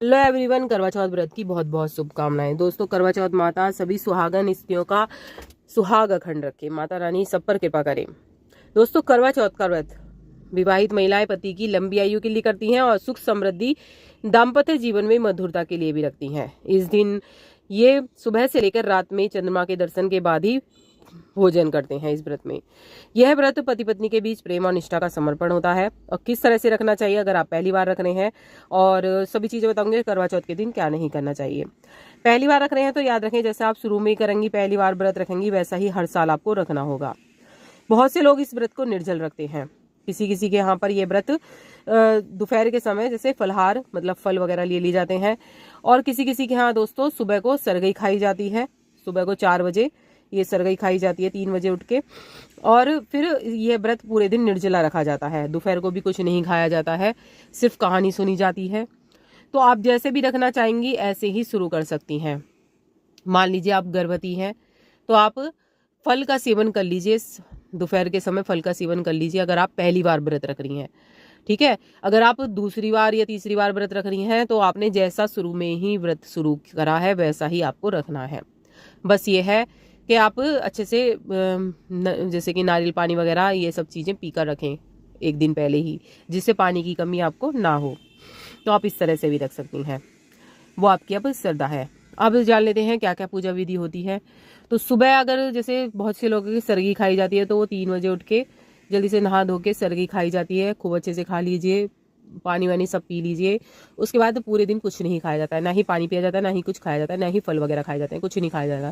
Hello everyone, करवा चौथ व्रत की बहुत बहुत शुभकामनाएं। दोस्तों, करवा चौथ माता सभी सुहागन स्त्रियों का सुहाग अखंड रखे, माता रानी सब पर कृपा करे। दोस्तों, करवा चौथ का व्रत विवाहित महिलाएं पति की लंबी आयु के लिए करती हैं और सुख समृद्धि दाम्पत्य जीवन में मधुरता के लिए भी रखती हैं। इस दिन ये सुबह से लेकर रात में चंद्रमा के दर्शन के बाद ही भोजन करते हैं। इस व्रत में यह व्रत पति पत्नी के बीच प्रेम और निष्ठा का समर्पण होता है। और किस तरह से रखना चाहिए, अगर आप पहली बार रख रहे हैं, और सभी चीजें बताऊंगे करवा चौथ के दिन क्या नहीं करना चाहिए। पहली बार रख रहे हैं तो याद रखें, जैसे आप शुरू में करेंगी, पहली बार व्रत रखेंगी, वैसा ही हर साल आपको रखना होगा। बहुत से लोग इस व्रत को निर्जल रखते हैं। किसी किसी के यहाँ पर ये व्रत दोपहर के समय जैसे फलहार मतलब फल वगैरह लिए जाते हैं। और किसी किसी के यहाँ दोस्तों सुबह को सरगई खाई जाती है। सुबह को 4 बजे ये सरगई खाई जाती है, 3 बजे उठ के। और फिर ये व्रत पूरे दिन निर्जला रखा जाता है। दोपहर को भी कुछ नहीं खाया जाता है, सिर्फ कहानी सुनी जाती है। तो आप जैसे भी रखना चाहेंगी ऐसे ही शुरू कर सकती हैं। मान लीजिए आप गर्भवती हैं तो आप फल का सेवन कर लीजिए, दोपहर के समय फल का सेवन कर लीजिए अगर आप पहली बार व्रत रख रही हैं। ठीक है, अगर आप दूसरी बार या तीसरी बार व्रत रख रही हैं तो आपने जैसा शुरू में ही व्रत शुरू करा है वैसा ही आपको रखना है। बस ये है कि आप अच्छे से जैसे कि नारियल पानी वगैरह ये सब चीज़ें पीकर रखें एक दिन पहले ही, जिससे पानी की कमी आपको ना हो। तो आप इस तरह से भी रख सकती हैं, वो आपकी अब श्रद्धा है। अब जान लेते हैं क्या क्या पूजा विधि होती है। तो सुबह अगर जैसे बहुत से लोगों की सरगी खाई जाती है तो वो 3 बजे उठ के जल्दी से नहा धो के सरगी खाई जाती है। खूब अच्छे से खा लीजिए, पानी वानी सब पी लीजिए। उसके बाद पूरे दिन कुछ नहीं खाया जाता है, ना ही पानी पिया जाता है, ना ही कुछ खाया जाता है, ना ही फल वगैरह खाए जाते हैं, कुछ नहीं खाया जाता।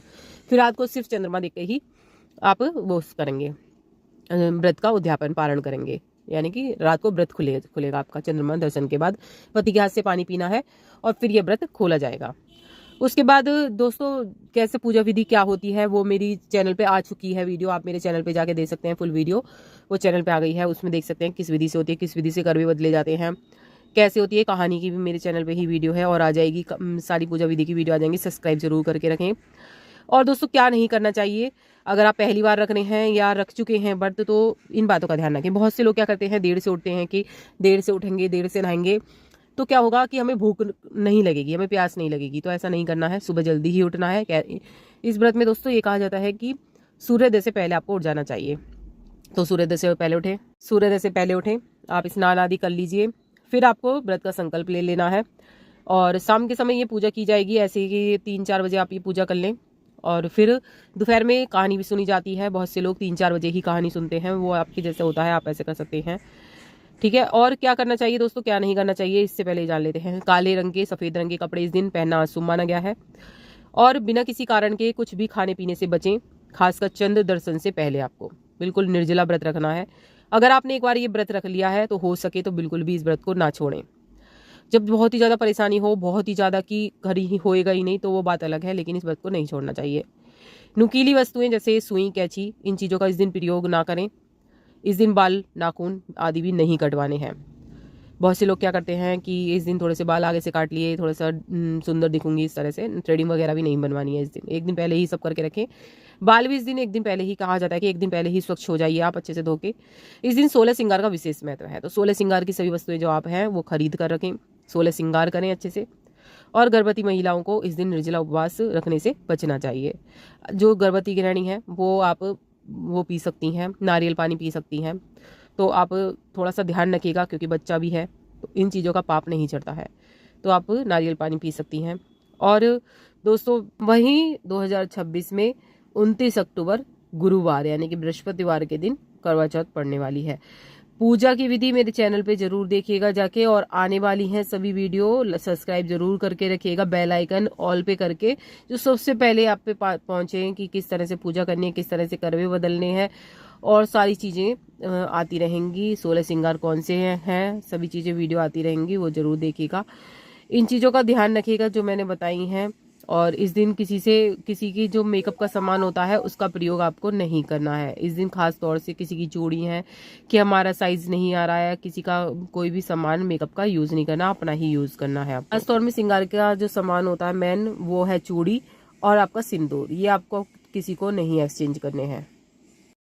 फिर रात को सिर्फ चंद्रमा देख के ही आप वो करेंगे, व्रत का उद्यापन पारण करेंगे। यानी कि रात को व्रत खुलेगा आपका चंद्रमा दर्शन के बाद। पति के हाथ से पानी पीना है और फिर ये व्रत खोला जाएगा। उसके बाद दोस्तों कैसे पूजा विधि क्या होती है वो मेरी चैनल पे आ चुकी है वीडियो, आप मेरे चैनल पे जाके देख सकते हैं। फुल वीडियो वो चैनल पे आ गई है, उसमें देख सकते हैं किस विधि से होती है, किस विधि से करवे बदले जाते हैं, कैसे होती है। कहानी की भी मेरे चैनल पे ही वीडियो है और आ जाएगी, सारी पूजा विधि की वीडियो आ जाएंगी। सब्सक्राइब जरूर करके रखें। और दोस्तों क्या नहीं करना चाहिए, अगर आप पहली बार रख रहे हैं या रख चुके हैं व्रत तो इन बातों का ध्यान रखें। बहुत से लोग क्या करते हैं, देर से उठते हैं कि देर से उठेंगे, देर से नहाएंगे तो क्या होगा कि हमें भूख नहीं लगेगी, हमें प्यास नहीं लगेगी। तो ऐसा नहीं करना है, सुबह जल्दी ही उठना है। इस व्रत में दोस्तों ये कहा जाता है कि सूर्योदय से पहले आपको उठ जाना चाहिए। तो सूर्योदय से पहले उठें, सूर्योदय से पहले उठें, आप स्नान आदि कर लीजिए। फिर आपको व्रत का संकल्प ले लेना है और शाम के समय ये पूजा की जाएगी। ऐसे कि 3-4 बजे आप ये पूजा कर लें। और फिर दोपहर में कहानी भी सुनी जाती है। बहुत से लोग 3-4 बजे ही कहानी सुनते हैं, वो आपके जैसे होता है, आप ऐसे कर सकते हैं। ठीक है, और क्या करना चाहिए दोस्तों, क्या नहीं करना चाहिए, इससे पहले जान लेते हैं। काले रंग के सफेद रंग के कपड़े इस दिन पहनना अशुभ माना गया है। और बिना किसी कारण के कुछ भी खाने पीने से बचें, खासकर चंद्र दर्शन से पहले आपको बिल्कुल निर्जला व्रत रखना है। अगर आपने एक बार ये व्रत रख लिया है तो हो सके तो बिल्कुल भी इस व्रत को ना छोड़ें। जब बहुत ही ज़्यादा परेशानी हो, बहुत ही ज़्यादा कि घर ही होएगा ही नहीं, तो वो बात अलग है, लेकिन इस व्रत को नहीं छोड़ना चाहिए। नुकीली वस्तुएं जैसे सुई, कैंची, इन चीज़ों का इस दिन प्रयोग ना करें। इस दिन बाल, नाखून आदि भी नहीं कटवाने हैं। बहुत से लोग क्या करते हैं कि इस दिन थोड़े से बाल आगे से काट लिए, थोड़ा सा सुंदर दिखूंगी इस तरह से, थ्रेडिंग वगैरह भी नहीं बनवानी है इस दिन। एक दिन पहले ही सब करके रखें। बाल भी इस दिन एक दिन पहले ही, कहा जाता है कि एक दिन पहले ही स्वच्छ हो जाइए आप अच्छे से धो के। इस दिन 16 श्रृंगार का विशेष महत्व है। तो 16 श्रृंगार की सभी वस्तुएं जो आप हैं वो खरीद कर रखें, 16 श्रृंगार करें अच्छे से। और गर्भवती महिलाओं को इस दिन निर्जला उपवास रखने से बचना चाहिए। जो गर्भवती गृहिणी है वो पी सकती हैं, नारियल पानी पी सकती हैं। तो आप थोड़ा सा ध्यान रखिएगा क्योंकि बच्चा भी है, तो इन चीज़ों का पाप नहीं चढ़ता है। तो आप नारियल पानी पी सकती हैं। और दोस्तों वहीं 2026 में 29 अक्टूबर गुरुवार यानी कि बृहस्पतिवार के दिन करवा चौथ पड़ने वाली है। पूजा की विधि मेरे चैनल पे जरूर देखिएगा जाके, और आने वाली हैं सभी वीडियो, सब्सक्राइब जरूर करके रखिएगा, बेल आइकन ऑल पे करके, जो सबसे पहले आप पे पहुंचे कि किस तरह से पूजा करनी है, किस तरह से करवे बदलने हैं, और सारी चीज़ें आती रहेंगी। 16 श्रृंगार कौन से हैं, सभी चीज़ें वीडियो आती रहेंगी, वो जरूर देखिएगा। इन चीज़ों का ध्यान रखिएगा जो मैंने बताई हैं। और इस दिन किसी की जो मेकअप का सामान होता है उसका प्रयोग आपको नहीं करना है। इस दिन खास तौर से किसी की चूड़ी है कि हमारा साइज नहीं आ रहा है, किसी का कोई भी सामान मेकअप का यूज नहीं करना, अपना ही यूज करना है। खास तौर में श्रृंगार का जो सामान होता है मेन वो है चूड़ी और आपका सिंदूर, ये आपको किसी को नहीं एक्सचेंज करने हैं।